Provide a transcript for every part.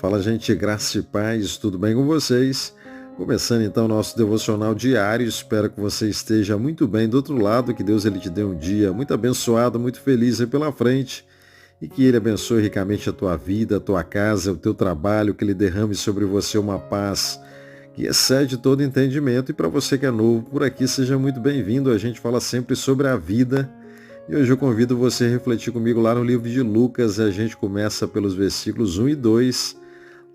Fala, gente, graça e paz, tudo bem com vocês? Começando então nosso devocional diário, espero que você esteja muito bem do outro lado, que Deus ele te dê um dia muito abençoado, muito feliz aí pela frente e que ele abençoe ricamente a tua vida, a tua casa, o teu trabalho, que ele derrame sobre você uma paz que excede todo entendimento. E para você que é novo por aqui, seja muito bem-vindo. A gente fala sempre sobre a vida e hoje eu convido você a refletir comigo lá no livro de Lucas. A gente começa pelos versículos 1 e 2,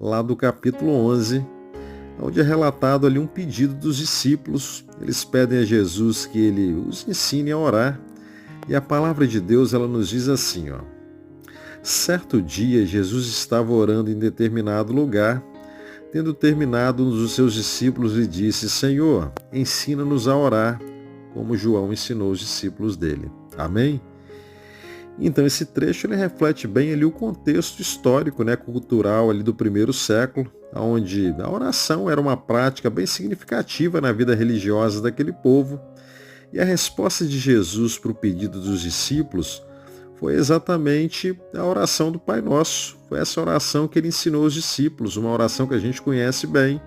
lá do capítulo 11, onde é relatado ali um pedido dos discípulos. Eles pedem a Jesus que ele os ensine a orar. E a palavra de Deus, ela nos diz assim, ó: certo dia, Jesus estava orando em determinado lugar. Tendo terminado, um dos seus discípulos lhe disse: Senhor, ensina-nos a orar, como João ensinou os discípulos dele. Amém? Então esse trecho ele reflete bem ali o contexto histórico, cultural ali do primeiro século, onde a oração era uma prática bem significativa na vida religiosa daquele povo. E a resposta de Jesus para o pedido dos discípulos foi exatamente a oração do Pai Nosso. Foi essa oração que ele ensinou aos discípulos, uma oração que a gente conhece bem.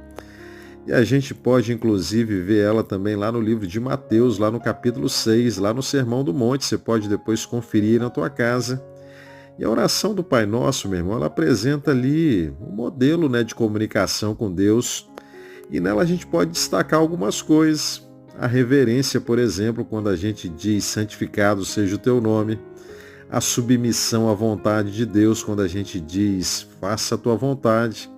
E a gente pode, inclusive, ver ela também lá no livro de Mateus, lá no capítulo 6, lá no Sermão do Monte. Você pode depois conferir na tua casa. E a oração do Pai Nosso, meu irmão, ela apresenta ali um modelo de comunicação com Deus. E nela a gente pode destacar algumas coisas. A reverência, por exemplo, quando a gente diz santificado seja o teu nome. A submissão à vontade de Deus, quando a gente diz faça a tua vontade.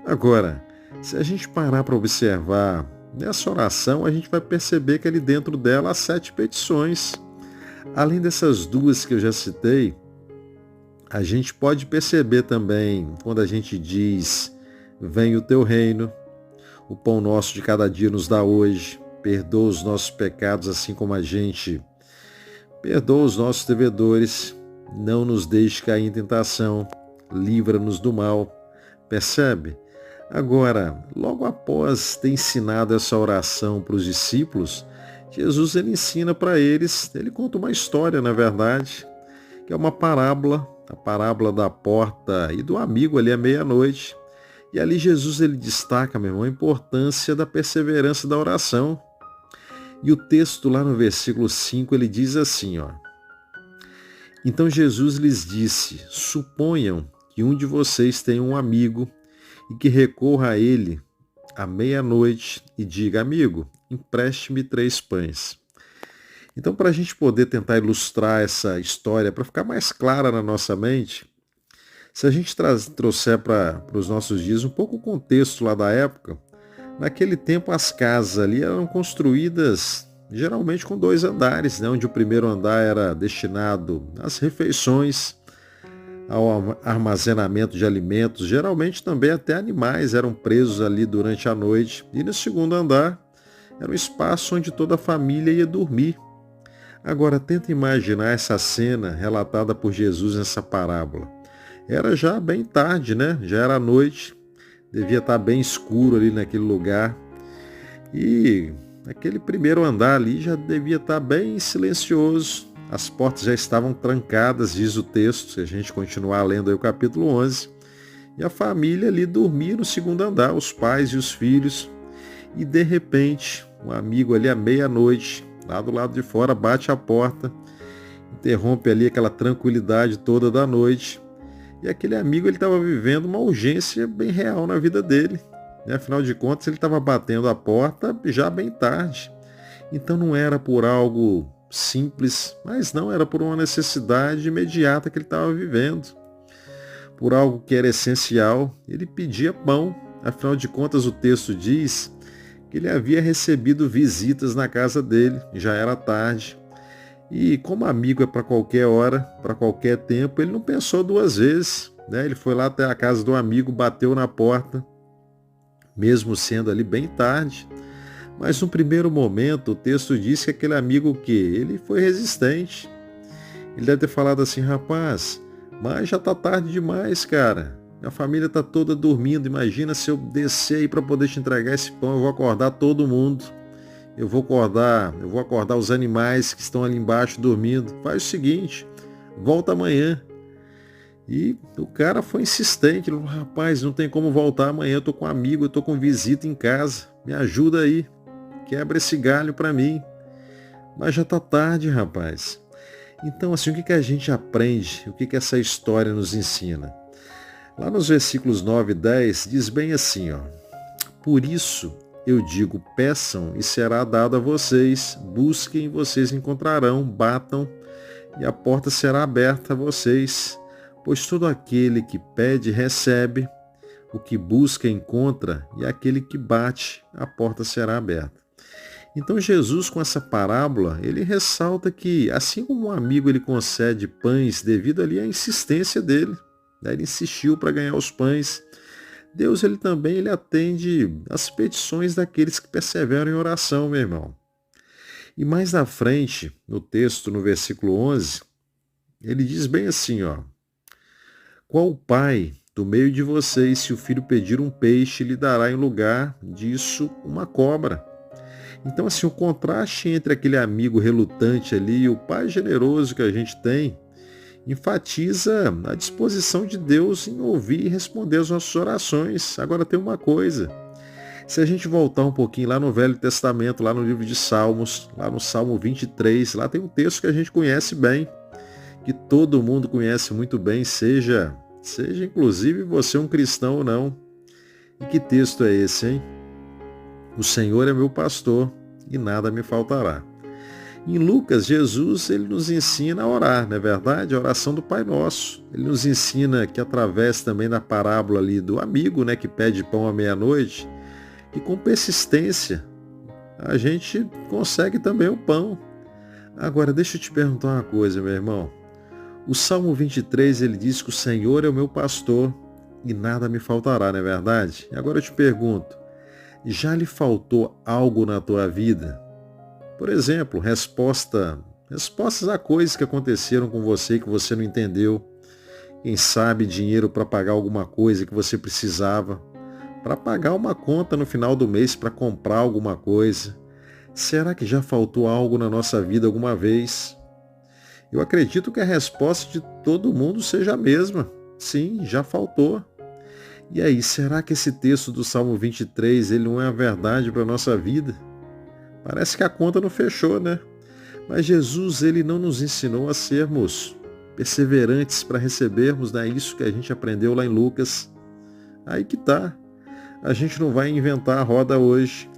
Agora, se a gente parar para observar nessa oração, a gente vai perceber que ali dentro dela há 7 petições. Além dessas duas que eu já citei, a gente pode perceber também quando a gente diz venha o teu reino, o pão nosso de cada dia nos dá hoje, perdoa os nossos pecados assim como a gente perdoa os nossos devedores, não nos deixe cair em tentação, livra-nos do mal. Percebe? Agora, logo após ter ensinado essa oração para os discípulos, Jesus ele ensina para eles, ele conta uma história, na verdade, que é uma parábola, a parábola da porta e do amigo ali à meia-noite. E ali Jesus ele destaca, meu irmão, a importância da perseverança da oração. E o texto lá no versículo 5 ele diz assim, ó: então Jesus lhes disse: suponham que um de vocês tenha um amigo e que recorra a ele à meia-noite e diga: amigo, empreste-me 3 pães. Então, para a gente poder tentar ilustrar essa história, para ficar mais clara na nossa mente, se a gente trouxer para os nossos dias um pouco o contexto lá da época, naquele tempo as casas ali eram construídas geralmente com 2 andares, onde o primeiro andar era destinado às refeições, ao armazenamento de alimentos, geralmente também até animais eram presos ali durante a noite. E no segundo andar era um espaço onde toda a família ia dormir. Agora tenta imaginar essa cena relatada por Jesus nessa parábola. Era já bem tarde, Já era noite, devia estar bem escuro ali naquele lugar. E aquele primeiro andar ali já devia estar bem silencioso. As portas já estavam trancadas, diz o texto, se a gente continuar lendo aí o capítulo 11. E a família ali dormia no segundo andar, os pais e os filhos. E de repente, um amigo ali à meia-noite, lá do lado de fora, bate a porta, interrompe ali aquela tranquilidade toda da noite. E aquele amigo ele estava vivendo uma urgência bem real na vida dele. Afinal de contas, ele estava batendo a porta já bem tarde. Então não era por algo simples, mas não, era por uma necessidade imediata que ele estava vivendo. Por algo que era essencial, ele pedia pão. Afinal de contas, o texto diz que ele havia recebido visitas na casa dele, já era tarde. E como amigo é para qualquer hora, para qualquer tempo, ele não pensou 2 vezes. Ele foi lá até a casa do amigo, bateu na porta, mesmo sendo ali bem tarde. Mas no primeiro momento, o texto diz que aquele amigo ele foi resistente. Ele deve ter falado assim: rapaz, mas já está tarde demais, cara. Minha família está toda dormindo. Imagina se eu descer aí para poder te entregar esse pão, eu vou acordar todo mundo. Eu vou acordar os animais que estão ali embaixo dormindo. Faz o seguinte, volta amanhã. E o cara foi insistente, ele falou, rapaz, não tem como voltar amanhã, eu tô com um amigo, eu tô com visita em casa, me ajuda aí, quebra esse galho para mim. Mas já tá tarde, rapaz. Então, assim, o que a gente aprende? O que essa história nos ensina? Lá nos versículos 9 e 10, diz bem assim, ó. Por isso eu digo, peçam e será dado a vocês, busquem e vocês encontrarão, batam e a porta será aberta a vocês. Pois todo aquele que pede, recebe, o que busca, encontra, e aquele que bate, a porta será aberta. Então Jesus, com essa parábola, ele ressalta que, assim como um amigo ele concede pães devido ali à insistência dele, né? Ele insistiu para ganhar os pães, Deus ele também ele atende às petições daqueles que perseveram em oração, meu irmão. E mais na frente, no texto, no versículo 11, ele diz bem assim, ó. Qual pai do meio de vocês, se o filho pedir um peixe, lhe dará em lugar disso uma cobra? Então, assim, o contraste entre aquele amigo relutante ali e o pai generoso que a gente tem, enfatiza a disposição de Deus em ouvir e responder as nossas orações. Agora tem uma coisa, se a gente voltar um pouquinho lá no Velho Testamento, lá no livro de Salmos, lá no Salmo 23, lá tem um texto que a gente conhece bem, que todo mundo conhece muito bem, seja inclusive você um cristão ou não. E que texto é esse, hein? O Senhor é meu pastor e nada me faltará. Em Lucas, Jesus ele nos ensina a orar, não é verdade? A oração do Pai Nosso. Ele nos ensina que através também da parábola ali do amigo, né, que pede pão à meia-noite, e com persistência a gente consegue também o pão. Agora, deixa eu te perguntar uma coisa, meu irmão. O Salmo 23, ele diz que o Senhor é o meu pastor e nada me faltará, não é verdade? Agora eu te pergunto, já lhe faltou algo na tua vida? Por exemplo, respostas a coisas que aconteceram com você que você não entendeu. Quem sabe dinheiro para pagar alguma coisa que você precisava, para pagar uma conta no final do mês, para comprar alguma coisa. Será que já faltou algo na nossa vida alguma vez? Eu acredito que a resposta de todo mundo seja a mesma. Sim, já faltou. E aí, será que esse texto do Salmo 23, ele não é a verdade para a nossa vida? Parece que a conta não fechou, né? Mas Jesus, ele não nos ensinou a sermos perseverantes para recebermos, né? Isso que a gente aprendeu lá em Lucas. Aí que tá. A gente não vai inventar a roda hoje.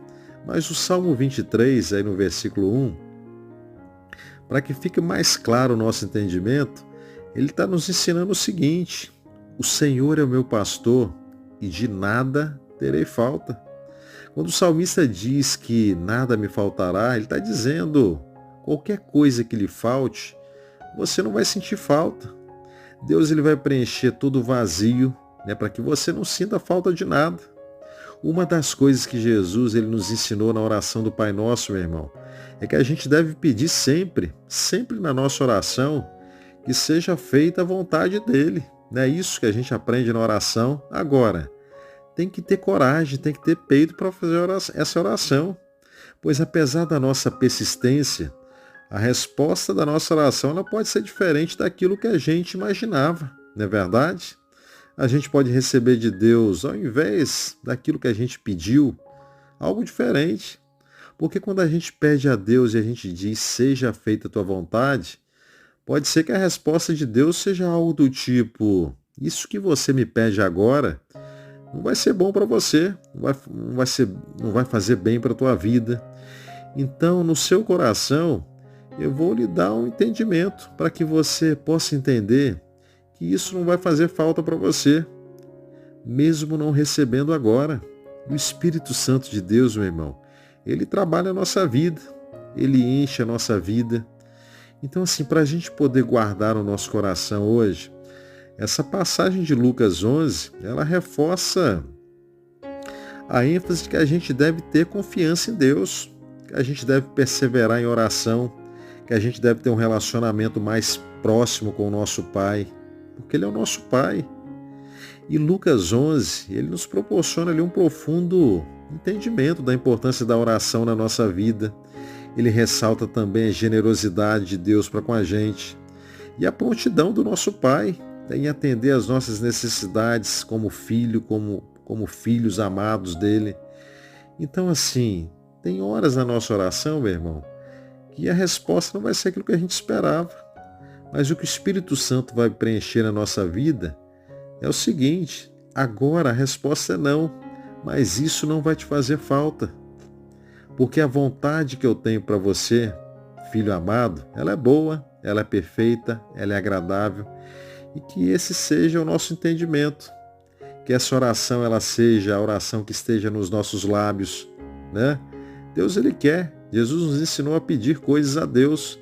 Mas o Salmo 23, aí no versículo 1, para que fique mais claro o nosso entendimento, ele está nos ensinando o seguinte: o Senhor é o meu pastor e de nada terei falta. Quando o salmista diz que nada me faltará, ele está dizendo, qualquer coisa que lhe falte, você não vai sentir falta. Deus ele vai preencher todo o vazio, né, para que você não sinta falta de nada. Uma das coisas que Jesus ele nos ensinou na oração do Pai Nosso, meu irmão, é que a gente deve pedir sempre na nossa oração, que seja feita a vontade dele. Não é isso que a gente aprende na oração. Agora, tem que ter coragem, tem que ter peito para fazer essa oração. Pois apesar da nossa persistência, a resposta da nossa oração ela pode ser diferente daquilo que a gente imaginava, não é verdade? A gente pode receber de Deus, ao invés daquilo que a gente pediu, algo diferente. Porque quando a gente pede a Deus e a gente diz, seja feita a tua vontade, pode ser que a resposta de Deus seja algo do tipo, isso que você me pede agora não vai ser bom para você, não vai fazer bem para a tua vida. Então, no seu coração, eu vou lhe dar um entendimento para que você possa entender que isso não vai fazer falta para você, mesmo não recebendo agora. O Espírito Santo de Deus, meu irmão, ele trabalha a nossa vida, ele enche a nossa vida. Então, assim, para a gente poder guardar o nosso coração hoje, essa passagem de Lucas 11, ela reforça a ênfase de que a gente deve ter confiança em Deus, que a gente deve perseverar em oração, que a gente deve ter um relacionamento mais próximo com o nosso Pai, porque Ele é o nosso Pai. E Lucas 11, ele nos proporciona ali um profundo entendimento da importância da oração na nossa vida. Ele ressalta também a generosidade de Deus para com a gente e a prontidão do nosso Pai em atender às nossas necessidades como filho, como filhos amados dele. Então, assim, tem horas na nossa oração, meu irmão, que a resposta não vai ser aquilo que a gente esperava. Mas o que o Espírito Santo vai preencher na nossa vida é o seguinte: agora a resposta é não, mas isso não vai te fazer falta. Porque a vontade que eu tenho para você, filho amado, ela é boa, ela é perfeita, ela é agradável, e que esse seja o nosso entendimento. Que essa oração ela seja a oração que esteja nos nossos lábios, né? Deus ele quer. Jesus nos ensinou a pedir coisas a Deus,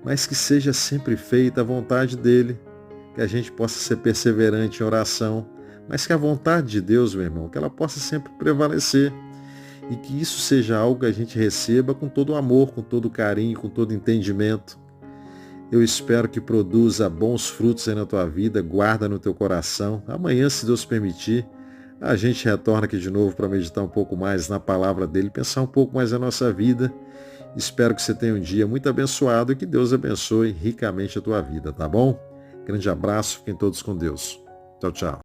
mas que seja sempre feita a vontade dele, que a gente possa ser perseverante em oração, mas que a vontade de Deus, meu irmão, que ela possa sempre prevalecer e que isso seja algo que a gente receba com todo amor, com todo carinho, com todo entendimento. Eu espero que produza bons frutos aí na tua vida, guarda no teu coração. Amanhã, se Deus permitir, a gente retorna aqui de novo para meditar um pouco mais na palavra dele, pensar um pouco mais na nossa vida. Espero que você tenha um dia muito abençoado e que Deus abençoe ricamente a tua vida, tá bom? Grande abraço, fiquem todos com Deus. Tchau, tchau.